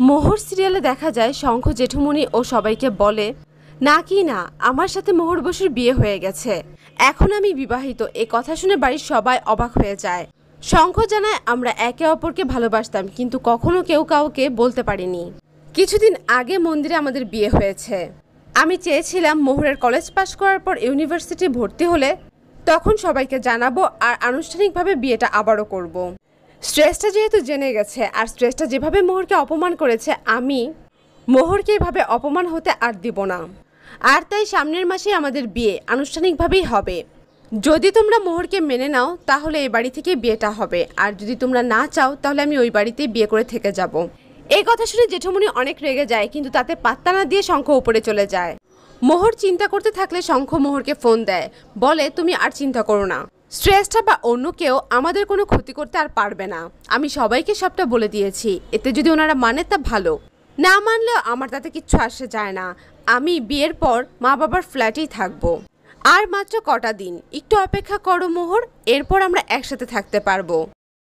মোহর সিরিয়ালে দেখা যায় শঙ্খ জেঠুমনি ও সবাইকে বলে, না কি না, আমার সাথে মোহর বসুর বিয়ে হয়ে গেছে, এখন আমি বিবাহিত। এ কথা শুনে বাড়ির সবাই অবাক হয়ে যায়। শঙ্খ জানায়, আমরা একে অপরকে ভালোবাসতাম, কিন্তু কখনো কেউ কাউকে বলতে পারিনি। কিছুদিন আগে মন্দিরে আমাদের বিয়ে হয়েছে। আমি চেয়েছিলাম মোহরের কলেজ পাশ করার পর ইউনিভার্সিটি ভর্তি হলে তখন সবাইকে জানাবো আর আনুষ্ঠানিকভাবে বিয়েটা আবারও করব। স্ট্রেসটা যেহেতু জেনে গেছে আর স্ট্রেসটা যেভাবে মোহরকে অপমান করেছে, আমি মোহরকে এভাবে অপমান হতে আর দিব না। আর তাই সামনের মাসে আমাদের বিয়ে আনুষ্ঠানিকভাবেই হবে। যদি তোমরা মোহরকে মেনে নাও তাহলে এই বাড়ি থেকে বিয়েটা হবে, আর যদি তোমরা না চাও তাহলে আমি ওই বাড়িতেই বিয়ে করে থেকে যাব। এই কথা শুনে জেঠুমনি অনেক রেগে যায়, কিন্তু তাতে পাত্তা না দিয়ে শঙ্খ উপরে চলে যায়। মোহর চিন্তা করতে থাকলে শঙ্খ মোহরকে ফোন দেয়, বলে, তুমি আর চিন্তা করো না, স্ট্রেসটা বা অন্য কেউ আমাদের কোনো ক্ষতি করতে আর পারবে না। আমি সবাইকে সবটা বলে দিয়েছি, এতে যদি ওনারা মানে তা ভালো, না মানলেও আমার তাতে কিচ্ছু আসে যায় না। আমি বিয়ের পর মা বাবার ফ্ল্যাটেই থাকবো। আর মাত্র কটা দিন, একটু অপেক্ষা করো মোহর, এরপর আমরা একসাথে থাকতে পারবো।